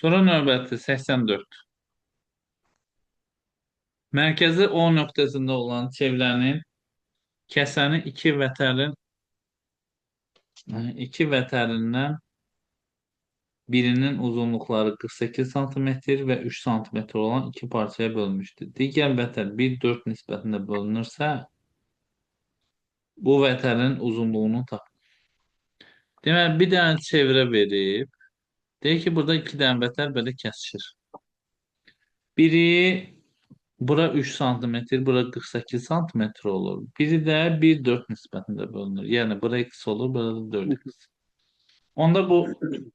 Sonra növbəti 84. Mərkəzi O nöqtəsində olan çevrenin kəsəni iki vətərindən birinin uzunluqları 48 santimetr və 3 santimetr olan iki parçaya bölünmüşdür. Digər vətər 1:4 nisbətində bölünürsə, bu vətərin uzunluğunu tap. Deməli, bir dənə çevrə verib, deyir ki, burada iki dənə vətər belə kəsişir. Biri bura 3 santimetr, bura 48 santimetr olur. Biri də 1:4 nisbətində bölünür. Yəni, bura x olur, burada da 4x. Onda bu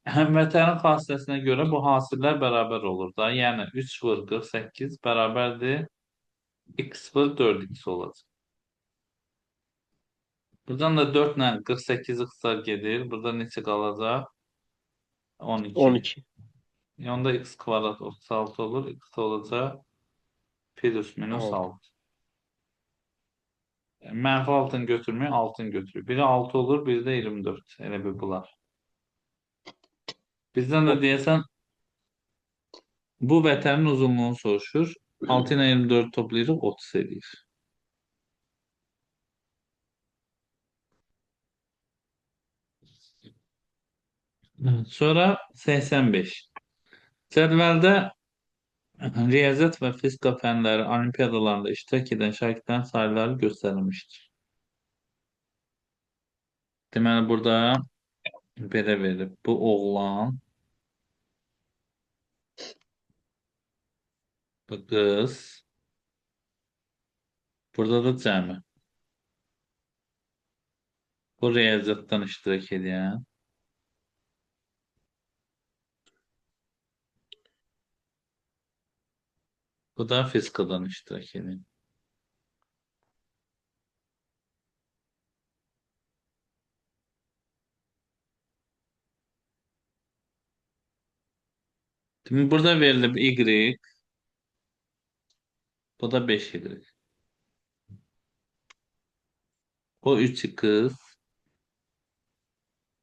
həmvətənin xassəsinə görə bu hasillər bərabər olur da. Yəni 3 vur 48 bərabərdir x vur 4x olacaq. Buradan da 4 ilə 48 xısar gedir. Burada neçə qalacaq? 12. 12. Onda x kvadrat 36 olur. X olacaq plus minus 6. 6. Mənfi altın götürmüyor, altın götürüyor. Biri 6 olur, biri de 24. Elə bir bunlar. Bizden de deyəsən bu vətənin uzunluğunu soruşur. 6 ilə 24 toplayırıq, 30 edir. Sonra 85. Cədvəldə riyaziyyat və fizika fənləri olimpiadalarında iştirak edən şagirdlərin sayıları göstərilmişdir. Deməli, burada belə verib. Bu oğlan, bu qız, burada da cəmi. Bu riyaziyyatdan iştirak edən. Bu da fizikadan iştirak edən. Şimdi burada verilib Y, bu da 5Y. Bu 3x,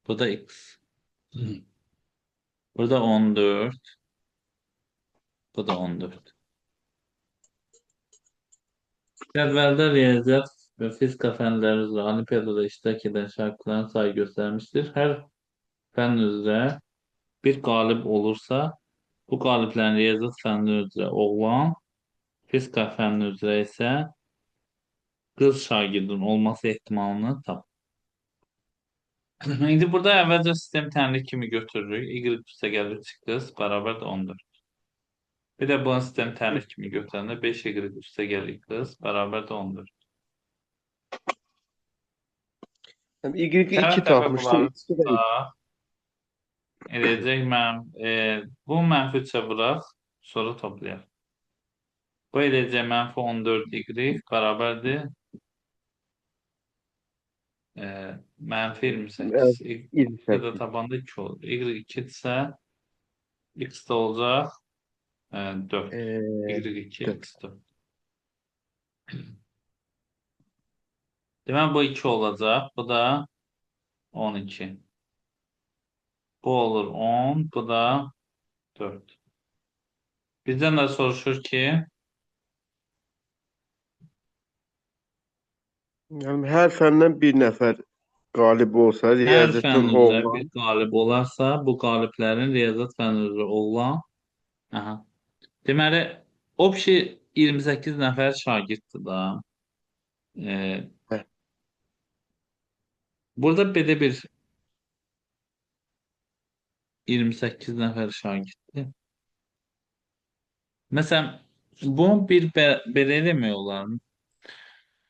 bu da x. Burada 14, bu da 14. Cədvəldə riyaziyyat və fizika fənləri üzrə olimpiadada iştirak edən şagirdlərin sayı göstərmişdir. Hər fən üzrə bir qalib olursa, bu qaliblərin riyaziyyat fənni üzrə oğlan, fizika fənni üzrə isə qız şagirdin olması ehtimalını tap. İndi burada əvvəlcə sistem tənlik kimi götürürük. Y üstə gəlir 3x bərabər də 14. Bir də bunu sistem tənlik kimi götürəndə 5y üstə gəlir x bərabər də 14. Yani Y2 Tərəf tərəfə tapmıştım. bunları X'ı da çıxsa, eləyəcək bu mənfi 3-ə vuraq, sonra toplayaq. Bu eləyəcək mənfi 14y bərabərdir mənfi 28. evet, Y da 28. tabanda 2 olur. Y2 isə x da olacaq 4. Y2 4. x 4. Deməli bu 2 olacaq. Bu da 12. Bu olur 10. Bu da 4. Bizden de soruşur ki Yani her fəndən bir nəfər qalib olsa, hər riyaziyyatdan fənn üzrə bir oğlan. qalib olarsa, bu qaliblərin riyaziyyat fənni üzrə oğlan. Aha. Deməli, общий 28 nəfər şagirddir da. E, Hə, burada belə bir 28 nəfər şagirddir. Məsələn, bunu bir belə eləmək olar.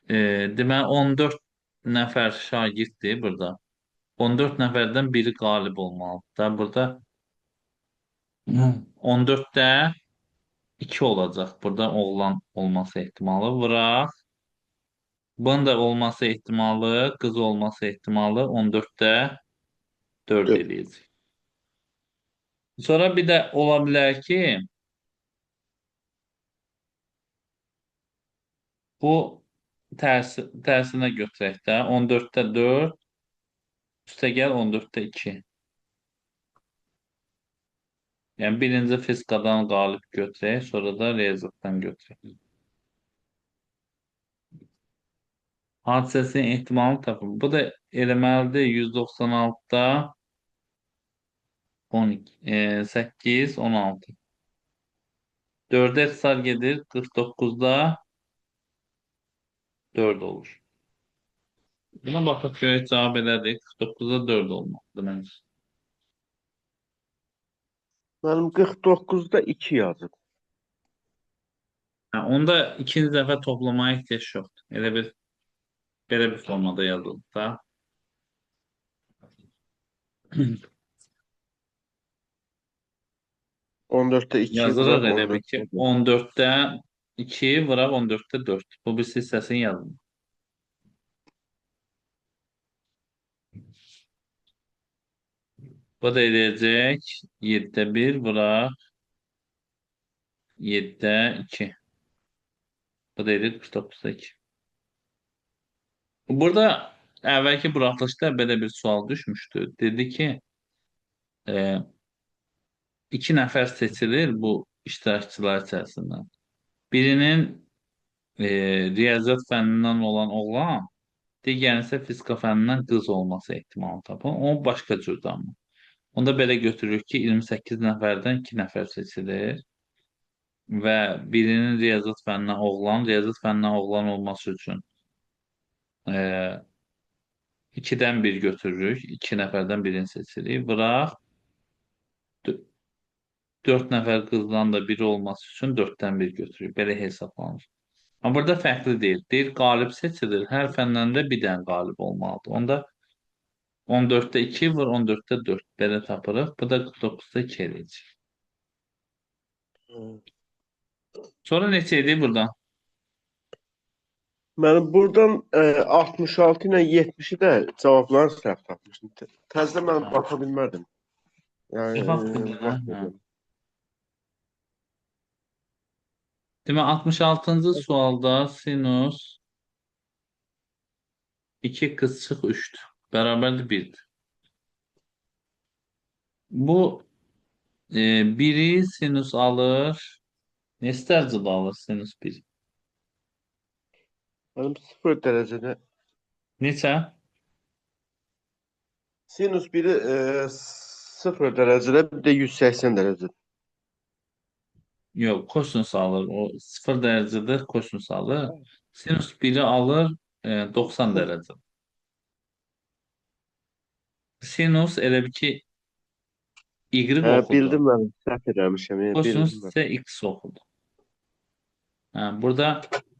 Deməli 14 nəfər şagirddir burada. 14 nəfərdən biri qalib olmalıdır da. Burada 14-də 2 olacaq. Burada oğlan olması ehtimalı. Vuraq. Bunun da olması ehtimalı, qız olması ehtimalı 14-də 4 4. eləyəcək. Sonra bir də ola bilər ki, bu tərsinə götürək də. 14-də 4 üstəgəl 14-də 2. Yəni birinci fiskadan qalib götürək, sonra da riyaziyyatdan götürək. Hadisəsin ehtimalını tapın. Bu da eləməlidir 196-da 12, 8, 16. 4'e ixtisar gedir. 49'da 4 olur. Buna bakıp görək cavab elədik. 49'da 4 olmalıdır məncə. Mənim 49'da 2 yazıb. Hə, onda ikinci dəfə toplamaya ehtiyac yoxdur. Belə bir formada yazılıb da. 14'te 2 Yazırıq vuraq elə bir 14'te ki 4. 14'də 2 vuraq 14'də 4. Bu bir hissəsini yazın. Bu da edəcək 7'də 1 vuraq 7'də 2. Bu da edir 49'da 2. Burada əvvəlki buraxılışda belə bir sual düşmüşdü. Dedi ki, e, iki nəfər seçilir bu iştirakçılar içərisindən. Birinin riyaziyyat fənnindən olan oğlan, digərinin isə fizika fənnindən qız olması ehtimalı tapın. O başqa cürdən. Onda belə götürürük ki, 28 nəfərdən 2 nəfər seçilir və birinin riyaziyyat fənnindən oğlan, riyaziyyat fənnindən oğlan olması üçün e, 2'dən 1 götürürük. 2 nəfərdən birini seçirik. Bıraq 4 nəfər qızdan da biri olması üçün 4'dən 1 götürürük. Belə hesablanır. Amma burada fərqli deyil. Deyir qalib seçilir. Hər fəndən də bir dənə qalib olmalıdır. Onda 14'də 2 var, 14'də 4. Belə tapırıq. Bu da 49'da 2 eləyəcək. Sonra neçə idi buradan? Mənim buradan 66 ilə 70'i də cavabları səhv tapmışdım. Təzədən mən Ha, baxa bilmədim. Yəni Bax bir dənə. vaxt Hə. edirəm. Demək 66-cı sualda sinus 2 kısık 3'tür. Bərabərdir 1'dir. Bu biri sinüs alır. Neçə dərəcədə alır sinüs 1? Mənim 0 dərəcədə Neçə? sinus biri 0 dərəcədə, bir də 180 dərəcədə. Yox, kosinüs alır. O 0 dərəcədə kosinüs alır. Sinüs 1'i alır 90 dərəcə. Sinüs elə bir ki y oxudu. Bildim mən, səhv eləmişəm. Kosinüs Bildim mən. isə x oxudu. Hə, burada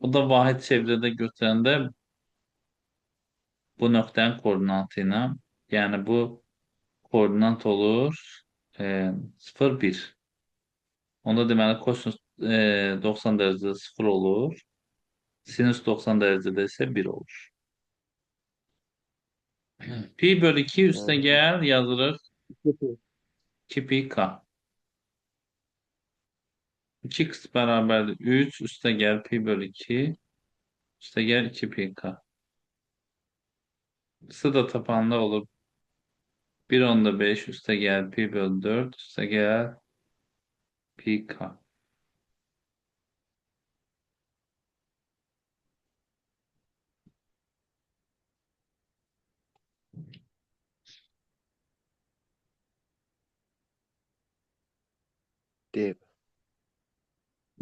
bu da vahid çevrədə götürəndə bu nöqtənin koordinatı ilə, yəni bu koordinat olur 0, 1. Onda deməli kosinüs 90 dərəcədə 0 olur. Sinüs 90 dərəcədə isə 1 olur. Pi bölü 2 üstə gəl yazırıq 2 pi k. 2x bərabərdir 3 üstə gəl pi bölü 2 üstə gəl 2 pi k. Qısa da tapanda olur 1/5 üstə gəl pi bölü 4 üstə gəl pi k. Deyib.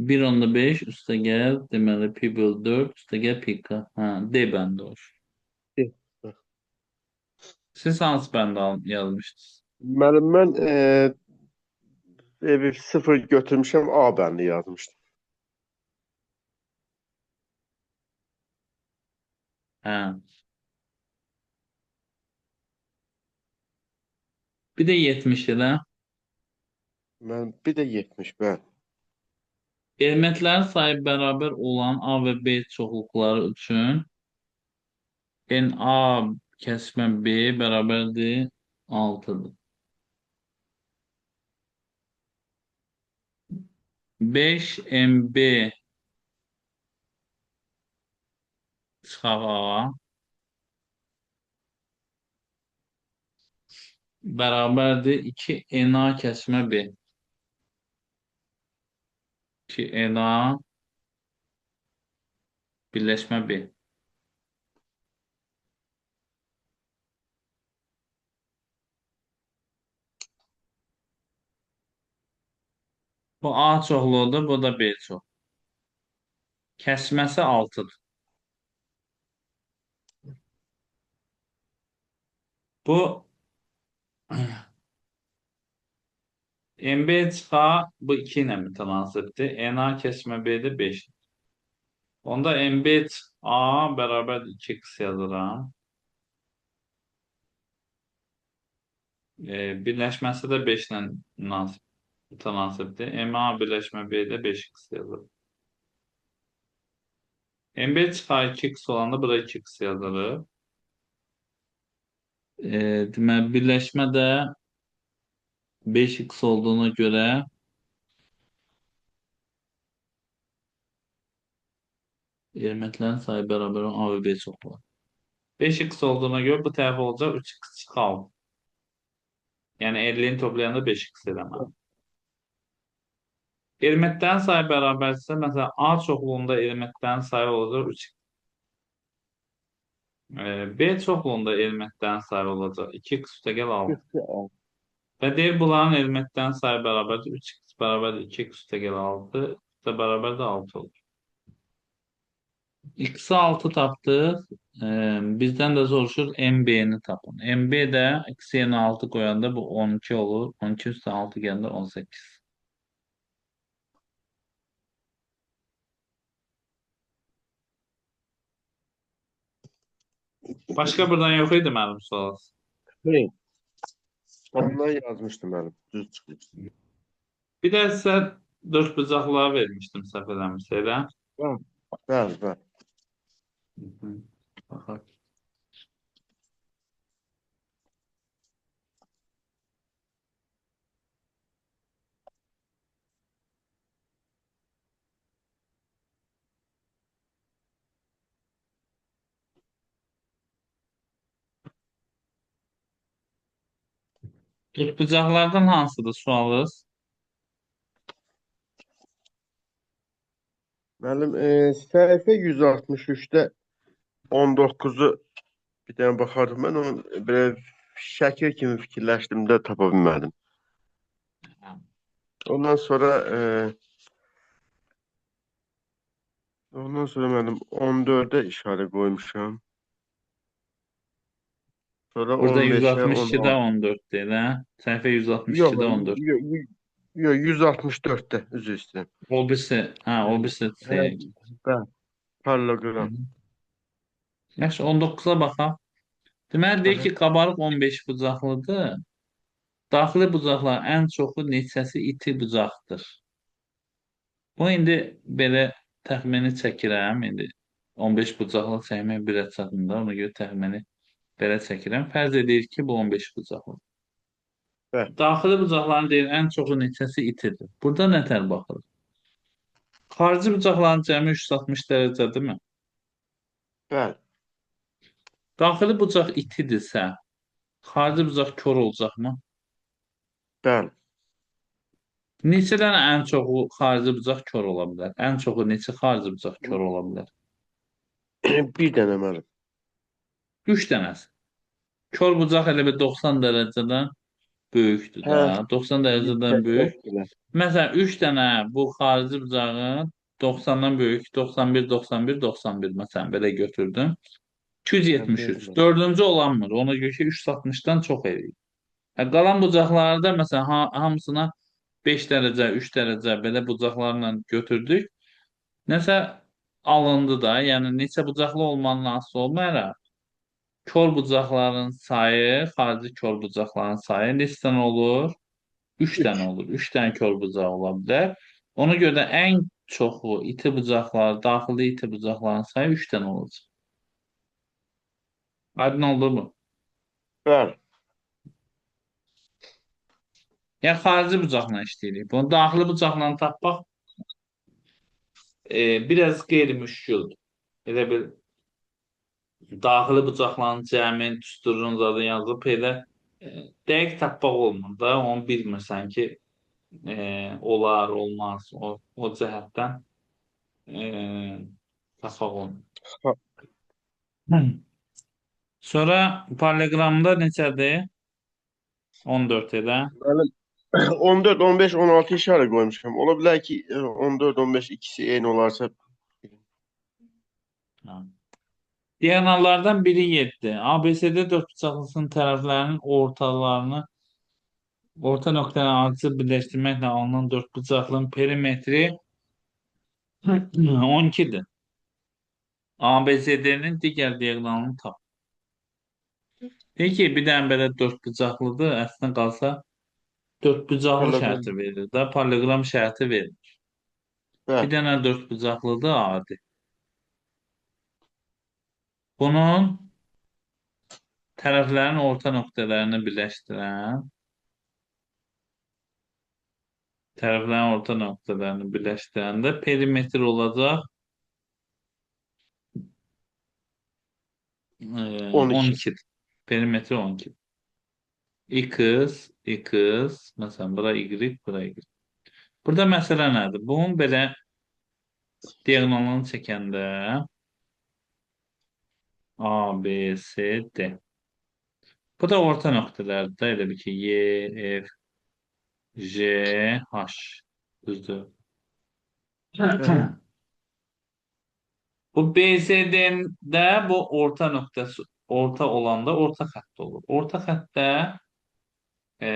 1/5 üstə gəl deməli pi bölü 4 üstə gəl pi k. Hə, D bəndi olur. Deyib. Siz hansı bəndə yazmışdınız? Mən bir 0 götürmüşəm, A bəndi yazmışdım. Hə. Bir də 70 elə. Mən bir də 70, bəli. Elementlərin sayı bərabər olan A və B çoxluqları üçün NA kəsmə B bərabərdir 6'dır. 5 MB çıxaq A bərabərdir 2 NA kəsmə B. ki ENA birləşmə B. Bu A çoxluğudur, bu da B çox. Kəsməsi 6'dır. Bu MB çıxa bu 2 ilə mütənasibdir. NA kəsmə B-də 5. Onda MB A bərabər 2x yazıram. Birləşməsi də 5 ilə mütənasibdir. MA birləşmə B-də 5x yazırıq. MB çıxa 2x olanda bura 2x yazırıq. Deməli, birləşmə də 5x olduğuna görə elementlərin sayı bərabər A və B çoxluğu. 5x olduğuna görə bu tərəf olacaq 3x çıxalım. Yəni 50'ni toplayanda 5x eləməli. Elementlərin sayı bərabərsə, məsələn, A çoxluğunda elementlərin sayı olacaq 3x. B çoxluğunda elementlərin sayı olacaq 2x üstəgəl 6. Və deyir, bunların elementlərin sayı bərabərdir 3x bərabərdir 2x üstəgəl 6 da bərabər də 6 olur. X-i 6 tapdıq. Bizdən də soruşur MB-ni tapın. MB də X yerine 6 qoyanda bu 12 olur. 12 üstə 6 gəndə 18. Başqa buradan yox idi mənim sual. Hey, ondan yazmışdım mənim. Düz çıxmışdı. Bir də sizə 4 bucaqlar vermişdim səhv eləmirsə. Bəli, bəli. Baxaq. Dört bucaqlardan hansıdır sualınız? Müəllim, səhifə 163-də 19'u bir dənə baxardım. Mən onu belə şəkil kimi fikirləşdim də tapa bilmədim. Ondan sonra müəllim 14'e işarə qoymuşam. Sonra Burada 15'e 162'də 16. 14 deyil, hə? Səhifə Yox, 162'də 14. yox 164'te üzr istəyirəm. O birisi, hə, o birisi Hə, şey. bəli, parallelogram. Yaxşı, 19'a baxaq. Deməli, deyir Aha. ki, qabarıq 15 bucaqlıdır. Daxili bucaqların ən çoxu neçəsi iti bucaqdır. Bu indi belə təxmini çəkirəm. İndi 15 bucaqlı çəkmək birə çatında. Ona görə təxmini belə çəkirəm. Fərz edir ki, bu 15 bucaqlı. Bəli, Daxili bucaqların deyir ən çoxu neçəsi itidir. Burada nətər baxırıq? Xarici bucaqların cəmi 360 dərəcədirmi? bəli, Daxili bucaq itidirsə, xarici bucaq kor olacaqmı? bəli. Neçədən ən çoxu xarici bucaq kor ola bilər? Ən çoxu neçə xarici bucaq kor ola bilər? Bir dənə müəllim. 3 dənəsi. Kor bucaq elə bir 90 dərəcədən böyükdür Hə, də. 90 dərəcədən böyük. təşəkkürlər. Məsələn, 3 dənə bu xarici bucağın 90-dan böyük, 91, 91, 91 məsələn belə götürdüm. Hə, 273. bəli. Dördüncü olanmır. Ona görə ki 360-dan çox eləyir. Qalan bucaqlarda məsələn hamısına 5 dərəcə, 3 dərəcə belə bucaqlarla götürdük. Nəsə alındı da, yəni neçə bucaqlı olmanın asılı olmayaraq kor bucaqların sayı, xarici kor bucaqların sayı neçə dənə olur? 3 dənə 3. olur. 3 dənə kor bucaq ola bilər. Ona görə də ən çoxu iti bucaqlar, daxili iti bucaqların sayı 3 dənə olacaq. Aydın oldu mu? Bəli. Yəni xarici bucaqla işləyirik. Bunu daxili bucaqla tapmaq biraz qeyri-müşküldür. Elə bir daxili bucaqların cəmin, düsturun zadı yazıb elə dəqiq tapmaq olmur da, onu bilmirsən ki, Olar, olmaz. O cəhətdən tapaq onu. Ha, Hı. Sonra paralelogramda neçədir? 14 elə. mənim 14, 15, 16 işarə qoymuşam. Ola bilər ki, 14, 15 ikisi eyni olarsa Ha. Diagonallardan biri 7. ABCD dörtbucaqlısının tərəflərinin orta nöqtəni açıb birləşdirməklə alınan dörtbucaqlının perimetri 12'dir. ABCD'nin digər diagonalını tap. Peki bir dənə belə dörtbucaqlıdır. Əslində qalsa dörtbucaqlı paralaqram. şərti verir də, paralelgram şərti verir. Bir Bəli. dənə dörtbucaqlıdır adi. Bunun tərəflərin orta nöqtələrini birləşdirəndə perimetr olacaq 12. 12'dir. Perimetri 12. X, məsələn, bura Y, bura Y. Burada məsələ nədir? Bunun belə diagonalını çəkəndə A, B, C, D. Bu da orta nöqtələrdir. Elə bir ki, Y, F, J, H. Düzdür. Aha. Bu BCD'də bu orta nöqtəsi orta olanda orta xətt olur. Orta xəttdə e,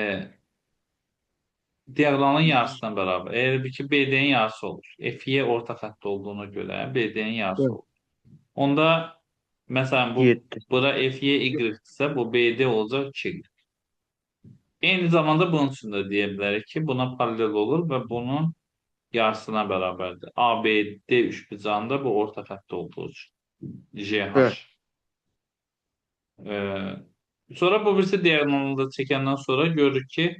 diagonalın yarısına bərabər. Eğer bir ki BD'nin yarısı olur. FY orta xətt olduğuna görə BD'nin yarısı Bəli. olur. Onda məsələn bu 7. bura FY Y-dirsə bu BD olacaq 2. Eyni zamanda bunun üçün də deyə bilərik ki, buna paralel olur və bunun yarısına bərabərdir. ABD üçbucağında bu orta xətt olduğu üçün. JH. Bəli. Sonra bu birisi diagonalını da çəkəndən sonra görürük ki,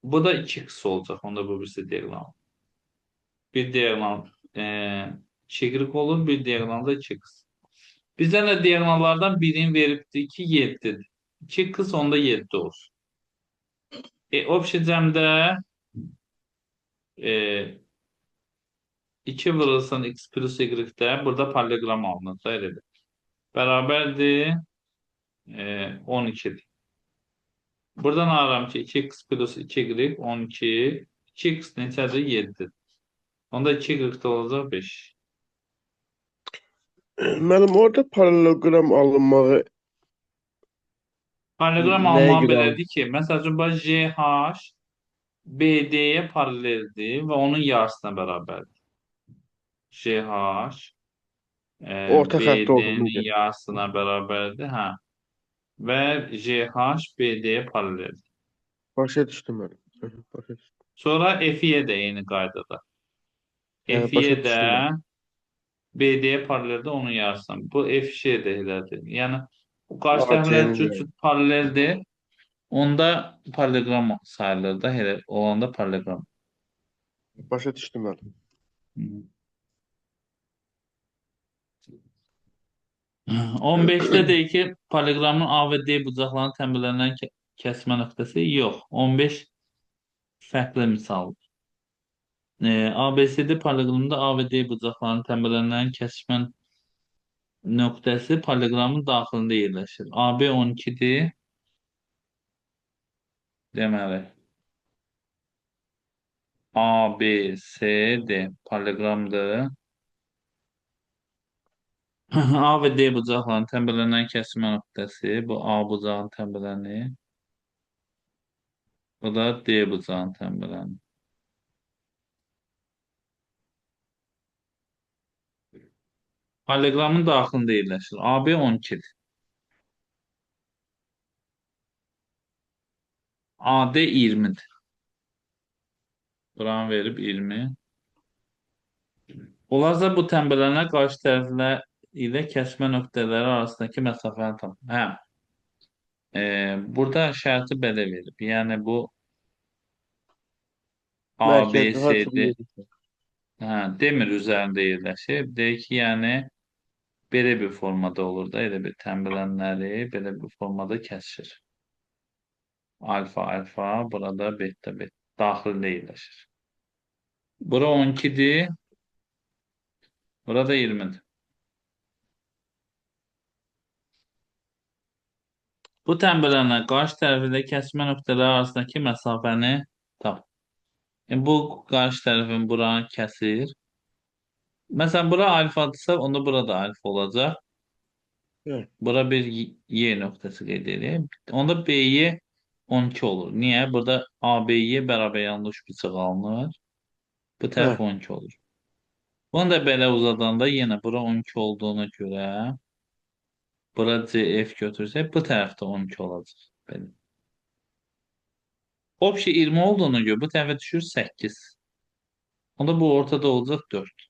bu da 2x olacaq. Onda bu birisi diagonal. Bir diagonal 2y olur, bir diagonal da 2x. Bizden de diagonallardan birini veribdir ki 7'dir. 2x onda 7 olsun. Obşecemdə 2 vurulsun x plus y'də burada parallelogram alınır da elə bir. Bərabərdir 12'dir. Buradan alıram ki 2x plus 2y 12. 2x neçədir? 7'dir. Onda 2y da olacaq 5. Mənim orada paralaqram alınmağı Parallelogram nəyə almaq görə alın? belədir ki, məsəl üçün bax JH BD'ye paraleldir və onun yarısına bərabərdir. JH Orta xətt olduğunu BD'nin görə. yarısına bərabərdir. Hə. Və JH BD'ye paraleldir. Başa düşdüm mən. Aha, başa düşdüm. Sonra FY də eyni qaydada. Hə, FY başa də düşdüm mən. BD'ye paraleldir, onun yarısına. Bu FŞ də elədir. Yəni bu qarşı tərəflər AC-nin cüt yəni. paraleldir. Onda parallelogram sayılır da, elə olanda parallelogram. Başa düşdüm mən. Hı. 15'te deyir ki, paralelogramın A və D bucaqlarının tənbirlərindən kəsmə nöqtəsi yox. 15 fərqli misaldır. ABCD paralelogramında A və D bucaqlarının tənbirlərindən kəsmə nöqtəsi paralelogramın daxilində yerləşir. AB 12'dir. Deməli, ABCD paralelogramdır. A və D bucaqlarının tənbirlərindən kəsmə nöqtəsi bu A bucağının tənbirlərini, bu da D bucağının tənbirlərini. Paralelogramın daxilində yerləşir. AB 12'dir. AD 20'dir. Buranı verib 20. Olazsa bu tənbirlərinə qarşı tərəflər ilə kəsmə nöqtələri arasındakı məsafəni tapın. Hə. Burada şərti belə verib. Yəni bu Mərkəzdə ABCD harasa yerləşir. hə, demir üzərində yerləşir. Deyək ki, yəni belə bir formada olur da, elə bir tənbirənləri belə bir formada kəsir. Alfa alfa, burada beta beta. daxilində yerləşir. Bura 12-dir, burada 20-dir. Bu tənbələnə qarşı tərəfində kəsmə nöqtələri arasındakı məsafəni tap. Yəni, bu qarşı tərəfin buranı kəsir. Məsələn, bura alfadırsa, onda burada alfa olacaq. Bəli. Bura bir Y nöqtəsi qeyd edeyim. Onda BY 12 olur. Niyə? Burada ABY bərabər yanlış bıçaq alınır. Bu tərəf Bəli. 12 olur. Bunu da belə uzadanda yenə bura 12 olduğuna görə bura CF götürsək bu tərəfdə 12 olacaq. Belə. Общий 20 olduğuna görə bu tərəfə düşür 8. Onda bu ortada olacaq 4.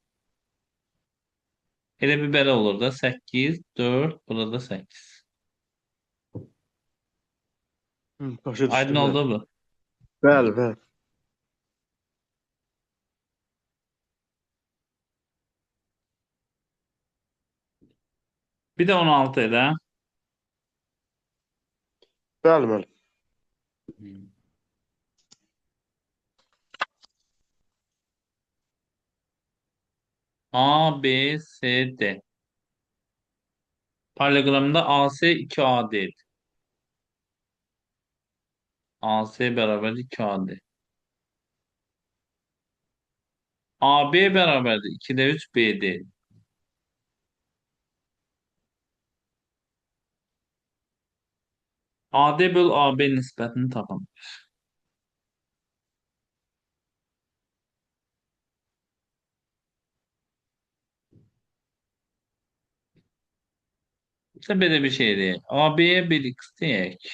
Elə bir belə olur da 8, 4, burada 8. Hı, başa Aydın düşdüm, bəli. oldu bu. Bəli, bəli. Bir də 16 elə. Bəli, müəllim. A, B, C, D. Paralelogramda AC 2AD. AC bərabərdir 2AD. AB bərabərdir 2'də 3 BD. AD böl AB nisbətini tapın. İşte belə bir şey deyək. AB'ye 1x deyək.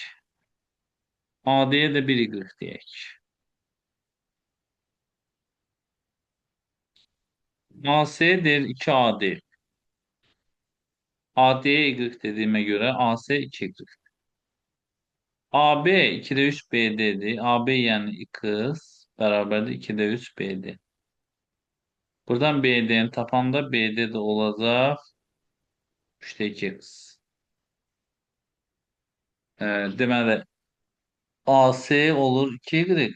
AD'ye də 1y deyək. AC deyir 2AD. AD'ye y dediyimə görə AC 2y. AB 2'də 3 BD'dir. AB yəni x bərabərdir 2'də 3 BD. Buradan BD'ni tapanda BD de olacaq 3'də 2x. Deməli AC olur 2y.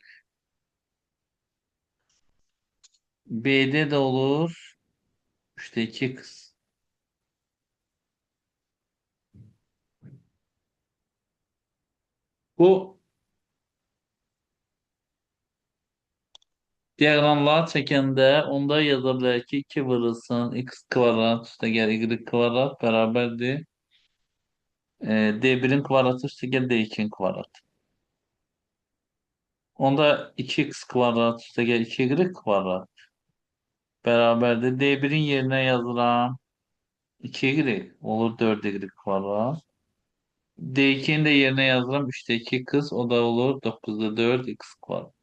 BD de olur 3'də 2x. Bu diaqramları çəkəndə onda yaza bilərik ki 2 vurulsun x kvadrat üstə gəl y kvadrat bərabərdir. D1'in kvadratı üstə gəl D2'in kvadratı. Onda 2x kvadrat üstə gəl 2y kvadrat bərabərdir. D1'in yerinə yazıram 2y olur 4y kvadrat. D2'nin de yerine yazıram 3'də 2 kız o da olur 9'da 4 x kvadrat.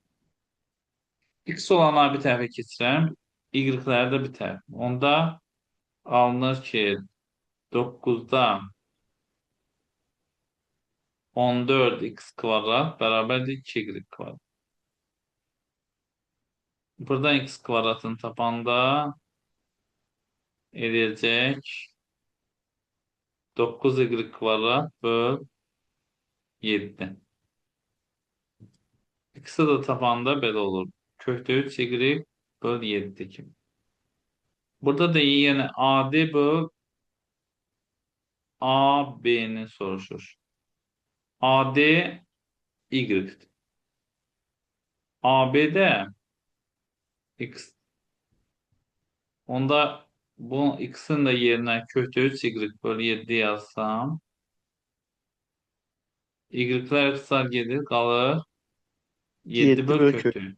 X olanları bir tərəfə keçirəm. Y-ləri də bir tərəf. Onda alınır ki 9'da 14 x kvadrat bərabərdir 2y kvadrat. Buradan x kvadratını tapanda eləyəcək 9y kvadrat böl 7. X'i da tapanda belə olur. Kökdə 3y böl 7 kimi. Burada da yenə AD böl AB'ni soruşur. AD Y. AB'de X. Onda bu X'in de yerine kökdə 3y bölü 7 yazsam Y'ler kısar gelir kalır 7 7 böl bölü kök. kökdə 3.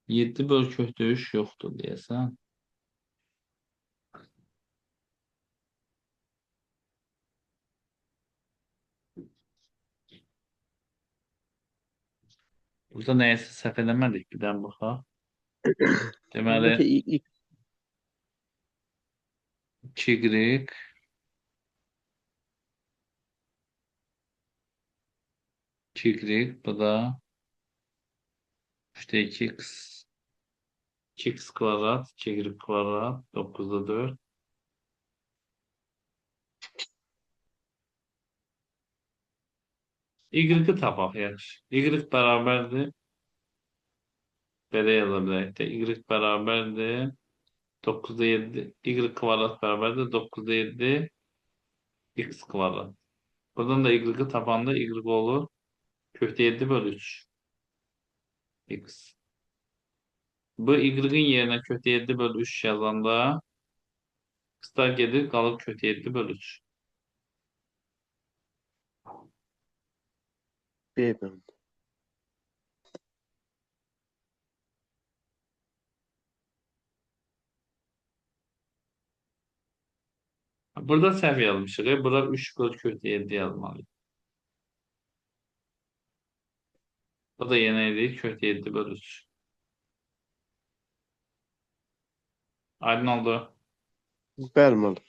7 böl kökdə 3 yoxdur deyəsən. Burada nəyəsə səhv eləmədik bir dən baxaq. Deməli Buradakı ilk 2y bu da 3'də 2x 2x kvadrat, 2y kvadrat, 9'da 4. Y tapaq yaxşı. Y bərabərdir. Belə yaza bilərik də. Y bərabərdir. 9'da 7. Y kvadrat bərabərdir. 9'da 7. X kvadrat. Buradan da y tapanda y olur. Kökdə 7 bölü 3. X. Bu y'ın yerinə kökdə 7 bölü 3 yazanda x'lar gedir, qalır kökdə 7 bölü 3. B ben. Burada səhv yazmışıq. Bura 3 bölü kökdə 7 yazmalıyıq. Bu da yenə idi. Kökdə 7 bölü 3. Aydın oldu. Bəli müəllim.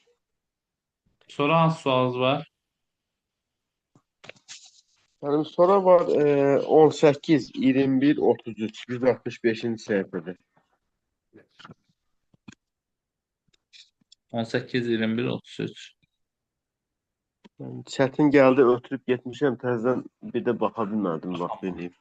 Sonra hansı sualınız var? Mənim sonra var 18, 21, 33, 165-ci səhifədə. 18, 21, 33. Yəni, çətin gəldi, ötürüb getmişəm, təzədən bir də baxa bilmədim, vaxt eləyib.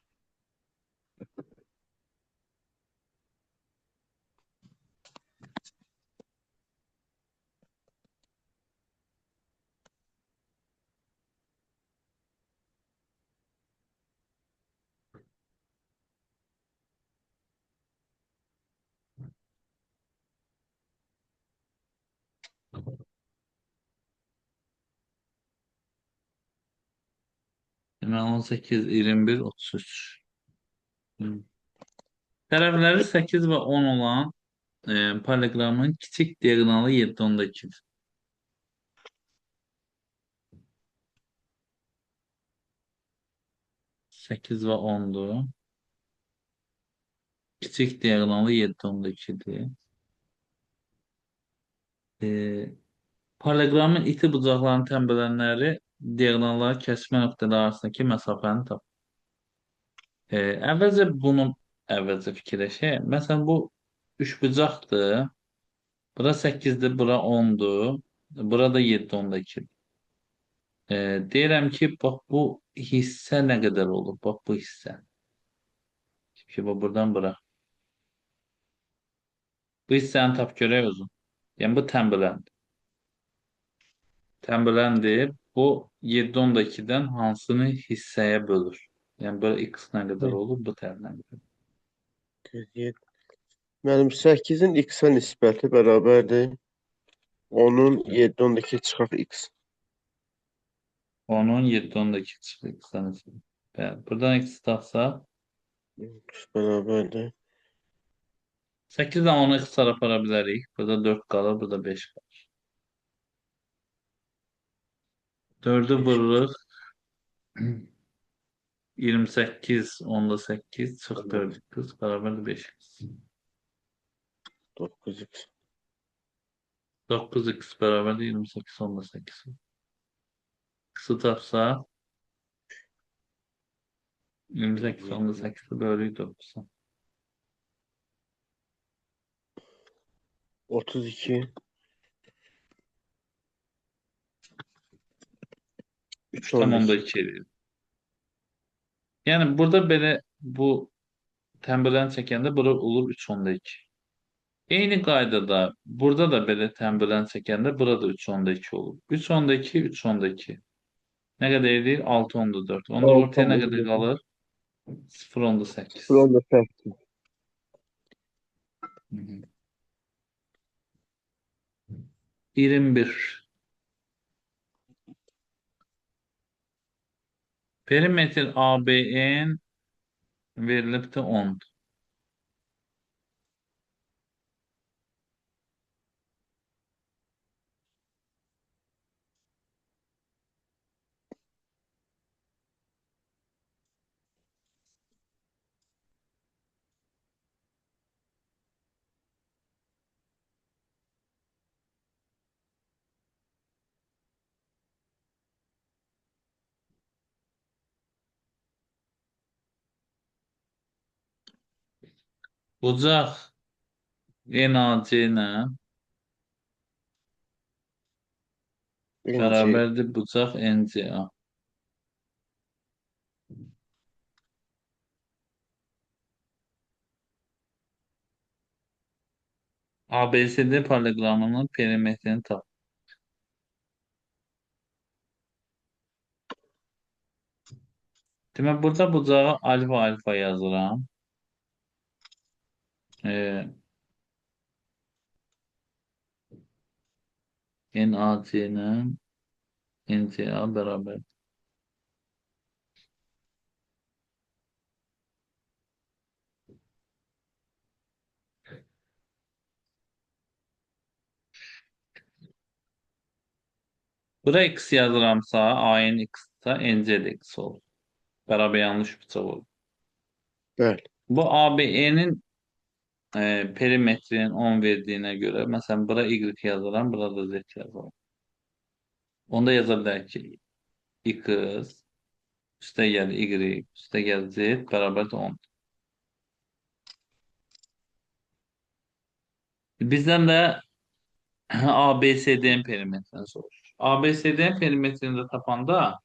Demək 18, 21, 33. Tərəfləri 8 və 10 olan paralelogramın kiçik diagonalı 7/2'dir. 8 və 10'dur. Kiçik diagonalı 7/2'dir. Paralelogramın iti bucaqlarını tənbələnləri diagonalları kəsmə nöqtələri arasındakı məsafəni tapır. Əvvəlcə fikirləşək. Məsələn, bu üçbucaqdır. Bura 8'dir, bura 10'dur. Burada 7/2'dir. Deyirəm ki, bax bu hissə nə qədər olur? Bax bu hissə. Ki, bu buradan bura. Bu hissəni tap görək uzun. Yəni bu tənbələndir. Tənbələndir. Bu 7/2'dən hansını hissəyə bölür? Yəni böyle x nə qədər olur? Bu tərəf nə qədər? 47. Mənim 8-in x-ə nisbəti bərabərdir. Onun 7/2 çıxaq x. Onun 7/2 çıxır x-dən. Bəli. Buradan x tapsaq X bərabərdir. 8 ilə 10'u ixtisara apara bilərik. Burada 4 qalır, burada 5 qalır. 4'ü vururuq. 28, 10'da 8, çıx 4x bərabərdir 5x. 9x. 9x bərabərdir 28, 10'da 8. X'ı tapsaq 28, 10'da 8'i bölük 9'a. 32. 3 Tam 10'da 12. 2 edir. Yəni burada belə bu tənbələn çəkəndə bura olur 3/2. Eyni qaydada burada da belə tənbələn çəkəndə burada 3/2 olur. 3/2, 3/2. Nə qədər edir? 6/4. Onda 6 ortaya nə qədər qalır? 0/8. 0,8. 21. Perimetr ABN verilibdir 10. Bucaq ENAC ilə İnci. bərabərdir bucaq NCA. ABCD paralelogramının perimetrini tap. Demək, burada bucağı alfa alfa yazıram. NAC ilə NCA bərabər. Bura x yazıramsa, AN x-sa NC də x olur. Bərabər yanlış bucaq olur. Bəli. Bu ABE'nin perimetrinin 10 verdiyinə görə, məsələn, bura y yazıram, bura da z yazıram. Onda yaza bilərik ki, x üstə gəl y üstə gəl z bərabər 10. Bizdən də ABCD'nin perimetrini soruşur. ABCD'nin perimetrini də tapanda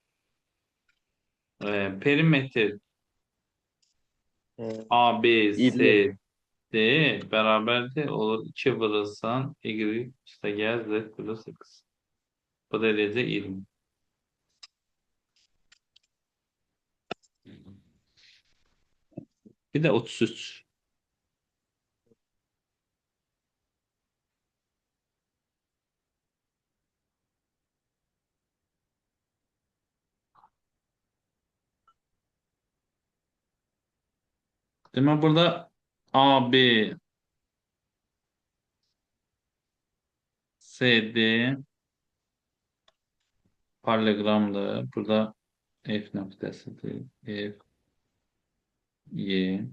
perimetr Hı. 20. ABCD bərabərdir. Olur 2 vurursan y üstə gəl z plus x. Bu da eləyəcək 20. Bir də 33. Demək, burada AB, CD paralelogramdır. Burada F nöqtəsidir. F, Y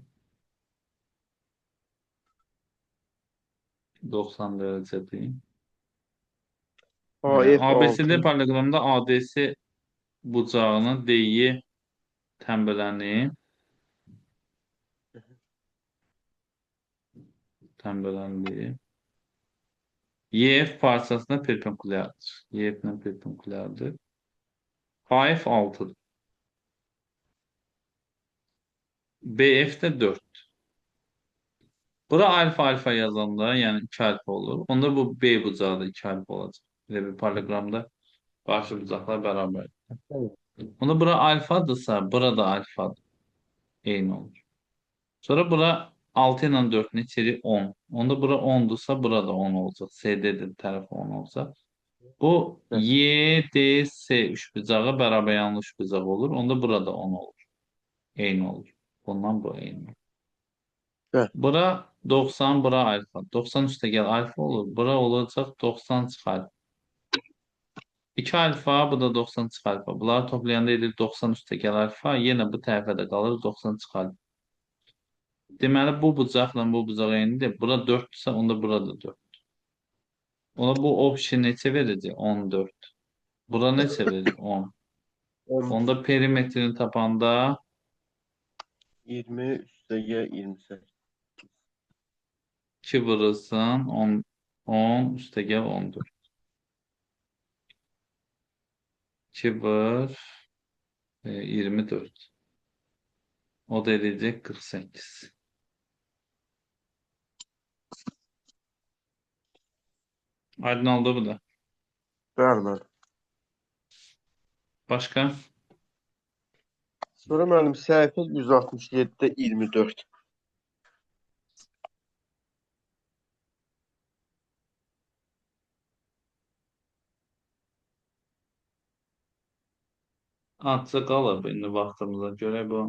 90 dərəcədir. AF ABCD 6. paralelogramda ADC bucağının DY tənbələndiyi YF parçasına perpendikulyardır. YF-lə perpendikulyardır. AF 6'dır. BF də 4. Bura alfa alfa yazanda, yəni 2 alfa olur. Onda bu B bucağı da 2 alfa olacaq. Belə bir paralelogramda qarşı bucaqlar bərabər. Evet. Onda bura alfadırsa, bura da alfadır. Eyni olur. Sonra bura 6 ilə 4-ün içeri 10. Onda bura 10'dursa bura da 10 olacaq. CD-də tərəfi 10 olacaq. Bu Evet. YDS üçbucağı bərabər yanlış bucaq olur. Onda burada 10 olur. Eyni olur. Bundan bu eyni olur. Evet. Bura 90, bura alfa. 90 üstə gəl alfa olur. Bura olacaq 90 çıxar. 2 alfa, bu da 90 çıxar alfa. Bunları toplayanda edir 90 üstə gəl alfa. Yenə bu tərəfə də qalır 90 çıxar. Deməli, bu bucaqla bu bucaq eynidir. Bura 4-dürsə, onda burada 4. Ona bu option neçə verəcək? 14. Bura neçə verir? 10. 10. Onda perimetrini tapanda 20 üstə gəl 28. 2 vurursan 10, 10 üstə gəl 14. 2 vur 24. O da edəcək 48. Aydın oldu bu da. Bəli, bəli. Başqa? Sonra müəllim səhifə 167-də 24. Azca qalıb indi vaxtımıza görə bu.